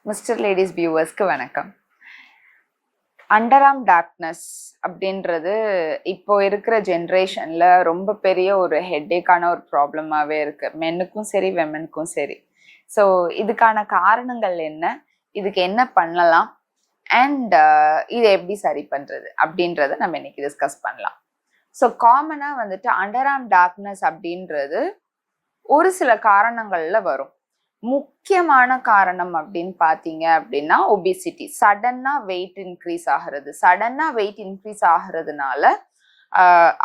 Mister ladies வியூவர்ஸ்க்கு வணக்கம். அண்டர்ஆர்ம் darkness அப்படின்றது இப்போ இருக்கிற ஜென்ரேஷன்ல ரொம்ப பெரிய ஒரு ஹெட்டேக்கான ஒரு ப்ராப்ளமாகவே இருக்கு, மென்னுக்கும் சரி விமெனுக்கும் சரி. ஸோ இதுக்கான காரணங்கள் என்ன, இதுக்கு என்ன பண்ணலாம் அண்ட் இதை எப்படி சரி பண்றது அப்படின்றத நம்ம இன்னைக்கு டிஸ்கஸ் பண்ணலாம். ஸோ காமனாக வந்துட்டு அண்டர்ஆர்ம் டார்க்னஸ் அப்படின்றது ஒரு சில காரணங்கள்ல வரும். முக்கியமான காரணம் அப்படின்னு பார்த்தீங்க அப்படின்னா ஒபிசிட்டி. சடனா வெயிட் இன்க்ரீஸ் ஆகிறது. சடனா வெயிட் இன்க்ரீஸ் ஆகிறதுனால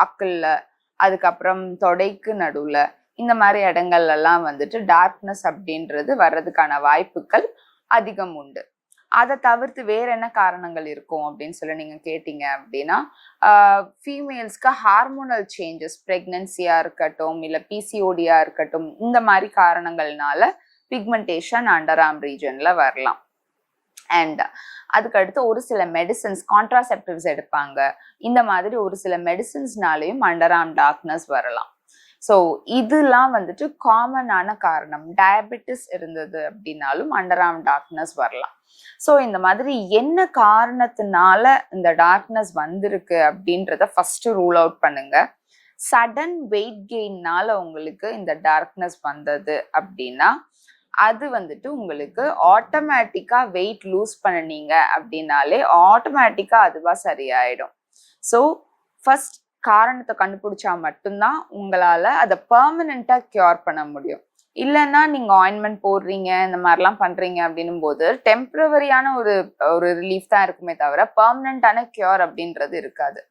அக்கல்ல, அதுக்கப்புறம் தொடைக்கு நடுவுல, இந்த மாதிரி இடங்கள்லாம் வந்துட்டு டார்க்னஸ் அப்படின்றது வர்றதுக்கான வாய்ப்புகள் அதிகம் உண்டு. அதை தவிர்த்து வேற என்ன காரணங்கள் இருக்கும் அப்படின்னு சொல்லி நீங்க கேட்டீங்க அப்படின்னா, ஃபீமேல்ஸ்க்கு ஹார்மோனல் சேஞ்சஸ், பிரெக்னன்சியா இருக்கட்டும் இல்லை பிசிஓடியா இருக்கட்டும், இந்த மாதிரி காரணங்கள்னால பிக்மெண்டேஷன் அண்டர்ஆர்ம் ரீஜன்ல வரலாம். அண்ட் அதுக்கடுத்து ஒரு சில மெடிசன்ஸ், கான்ட்ராசெப்டிவ்ஸ் எடுப்பாங்க, இந்த மாதிரி ஒரு சில மெடிசன்ஸ்னாலையும் அண்டர்ஆர்ம் டார்க்னஸ் வரலாம். ஸோ இதெல்லாம் வந்துட்டு காமனான காரணம். டயபெட்டிஸ் இருந்தது அப்படின்னாலும் அண்டர்ஆர்ம் டார்க்னஸ் வரலாம். ஸோ இந்த மாதிரி என்ன காரணத்தினால இந்த டார்க்னஸ் வந்திருக்கு அப்படின்றத ஃபர்ஸ்ட் ரூல் அவுட் பண்ணுங்க. சடன் வெயிட் கெயின்னால உங்களுக்கு இந்த டார்க்னஸ் வந்தது அப்படின்னா அது வந்துட்டு உங்களுக்கு ஆட்டோமேட்டிக்கா வெயிட் லூஸ் பண்ணினீங்க அப்படின்னாலே ஆட்டோமேட்டிக்கா அதுவா சரியாயிடும். ஸோ ஃபர்ஸ்ட் காரணத்தை கண்டுபிடிச்சா மட்டும்தான் உங்களால அதை பெர்மனண்டா கியூர் பண்ண முடியும். இல்லைன்னா நீங்க ஆயின்மெண்ட் போடுறீங்க, இந்த மாதிரிலாம் பண்றீங்க அப்படின்னும் போது டெம்பரவரியான ஒரு ரிலீஃப் தான் இருக்குமே தவிர பெர்மனண்டான கியூர் அப்படின்றது இருக்காது.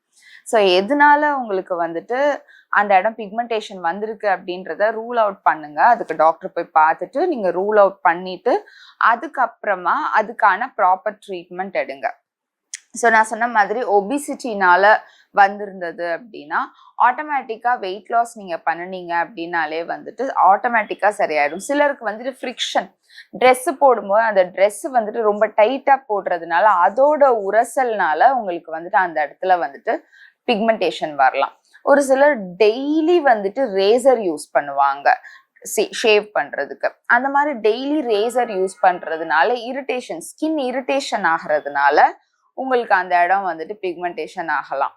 ஸோ எதனால உங்களுக்கு வந்துட்டு அந்த இடம் பிக்மெண்டேஷன் வந்திருக்கு அப்படின்றத ரூல் அவுட் பண்ணுங்க. அதுக்கு டாக்டர் போய் பார்த்துட்டு நீங்க ரூல் அவுட் பண்ணிட்டு அதுக்கப்புறமா அதுக்கான ப்ராப்பர் ட்ரீட்மெண்ட் எடுங்க. ஸோ நான் சொன்ன மாதிரி ஒபிசிட்டினால வந்திருந்தது அப்படின்னா ஆட்டோமேட்டிக்கா வெயிட் லாஸ் நீங்க பண்ணினீங்க அப்படின்னாலே வந்துட்டு ஆட்டோமேட்டிக்கா சரியாயிடும். சிலருக்கு வந்துட்டு ஃப்ரிக்ஷன், ட்ரெஸ் போடும்போது அந்த ட்ரெஸ் வந்துட்டு ரொம்ப டைட்டா போடுறதுனால அதோட உரசல்னால உங்களுக்கு வந்துட்டு அந்த இடத்துல வந்துட்டு பிக்மெண்டேஷன் வரலாம். ஒரு சிலர் டெய்லி வந்துட்டு ரேசர் யூஸ் பண்ணுவாங்க ஷேவ் பண்றதுக்கு. அந்த மாதிரி டெய்லி ரேசர் யூஸ் பண்றதுனால இரிட்டேஷன், ஸ்கின் இரிட்டேஷன் ஆகிறதுனால உங்களுக்கு அந்த இடம் வந்துட்டு பிக்மெண்டேஷன் ஆகலாம்.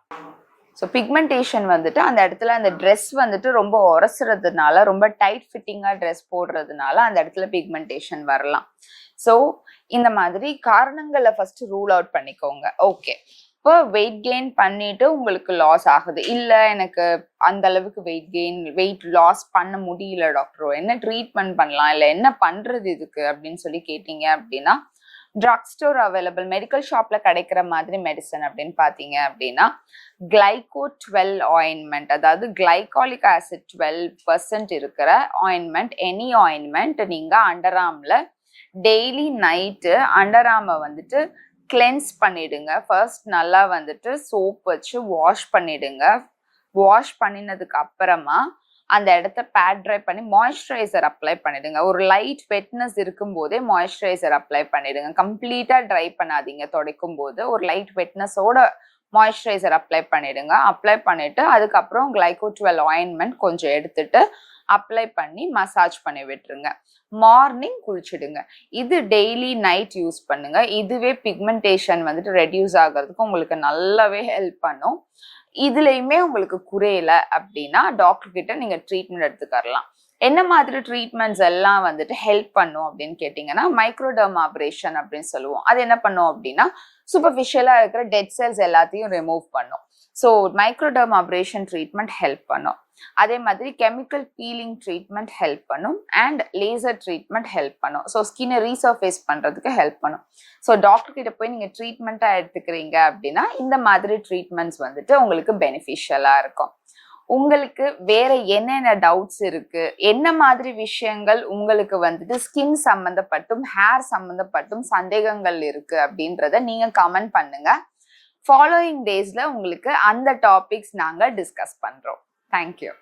ஸோ பிக்மெண்டேஷன் வந்துட்டு அந்த இடத்துல அந்த ட்ரெஸ் வந்துட்டு ரொம்ப உரசுறதுனால, ரொம்ப டைட் ஃபிட்டிங்காக ட்ரெஸ் போடுறதுனால அந்த இடத்துல பிக்மெண்டேஷன் வரலாம். ஸோ இந்த மாதிரி காரணங்களை ஃபர்ஸ்ட் ரூல் அவுட் பண்ணிக்கோங்க. ஓகே, இப்போ வெயிட் கெயின் பண்ணிட்டு உங்களுக்கு லாஸ் ஆகுது, இல்லை எனக்கு அந்த அளவுக்கு வெயிட் லாஸ் பண்ண முடியல டாக்டரோ, என்ன ட்ரீட்மெண்ட் பண்ணலாம், இல்லை என்ன பண்றது இதுக்கு அப்படின்னு சொல்லி கேட்டீங்க அப்படின்னா ட்ரக் ஸ்டோர் அவைலபிள், மெடிக்கல் ஷாப்ல கிடைக்கிற மாதிரி மெடிசன் அப்படின்னு பார்த்தீங்க அப்படின்னா கிளைகோ 12 ஆயின்மெண்ட், அதாவது கிளைகாலிக் ஆசிட் 12% இருக்கிற ஆயின்மெண்ட், எனி ஆயின்மெண்ட் நீங்க அண்டர்ஆர்ம்ல டெய்லி நைட்டு அண்டர்ஆர்மை வந்துட்டு கிளென்ஸ் பண்ணிடுங்க. ஃபர்ஸ்ட் நல்லா வந்துட்டு சோப் வச்சு வாஷ் பண்ணிடுங்க. வாஷ் பண்ணினதுக்கு அப்புறமா அந்த இடத்த பேட் ட்ரை பண்ணி மாய்ஸ்சரைசர் அப்ளை பண்ணிடுங்க. ஒரு லைட் வெட்னஸ் இருக்கும் போதே மாய்ஸ்சரைசர் அப்ளை பண்ணிடுங்க. கம்ப்ளீட்டா ட்ரை பண்ணாதீங்க. துடைக்கும் போது ஒரு லைட் வெட்னஸோட மாய்ஸ்சரைசர் அப்ளை பண்ணிடுங்க. அப்ளை பண்ணிட்டு அதுக்கப்புறம் கிளைகோ 12 ஆயின்மெண்ட் கொஞ்சம் எடுத்துட்டு அப்ளை பண்ணி மசாஜ் பண்ணி விட்டுருங்க. மார்னிங் குளிச்சுடுங்க. இது டெய்லி நைட் யூஸ் பண்ணுங்க. இதுவே பிக்மெண்டேஷன் வந்துட்டு ரெடியூஸ் ஆகிறதுக்கு உங்களுக்கு நல்லாவே ஹெல்ப் பண்ணும். இதுலயுமே உங்களுக்கு குறையல அப்படின்னா டாக்டர் கிட்ட நீங்க ட்ரீட்மெண்ட் எடுத்துக்கலாம். என்ன மாதிரி ட்ரீட்மெண்ட்ஸ் எல்லாம் வந்துட்டு ஹெல்ப் பண்ணும் அப்படின்னு கேட்டீங்கன்னா மைக்ரோடர்மாபிரேஷன் அப்படின்னு சொல்லுவோம். அது என்ன பண்ணும் அப்படின்னா சூப்பர்ஃபிஷியலா இருக்கிற டெட் செல்ஸ் எல்லாத்தையும் ரிமூவ் பண்ணும். ஸோ மைக்ரோடர்மாபிரேஷன் ட்ரீட்மெண்ட் ஹெல்ப் பண்ணும். அதே மாதிரி கெமிக்கல் பீலிங் ட்ரீட்மெண்ட் ஹெல்ப் பண்ணும் அண்ட் லேசர் ட்ரீட்மெண்ட் ஹெல்ப் பண்ணும். ஸோ ஸ்கின்னை ரீசர்ஃபேஸ் பண்றதுக்கு ஹெல்ப் பண்ணும். ஸோ டாக்டர் கிட்ட போய் நீங்க ட்ரீட்மெண்ட்டா எடுத்துக்கிறீங்க அப்படின்னா இந்த மாதிரி ட்ரீட்மெண்ட்ஸ் வந்துட்டு உங்களுக்கு பெனிஃபிஷியலா இருக்கும். உங்களுக்கு வேற என்னென்ன டவுட்ஸ் இருக்கு, என்ன மாதிரி விஷயங்கள் உங்களுக்கு வந்துட்டு ஸ்கின் சம்பந்தப்பட்டும் ஹேர் சம்பந்தப்பட்டும் சந்தேகங்கள் இருக்கு அப்படின்றத நீங்க கமெண்ட் பண்ணுங்க. ஃபாலோயிங் டேஸ்ல உங்களுக்கு அந்த டாபிக்ஸ் நாங்க டிஸ்கஸ் பண்றோம். தேங்க்யூ.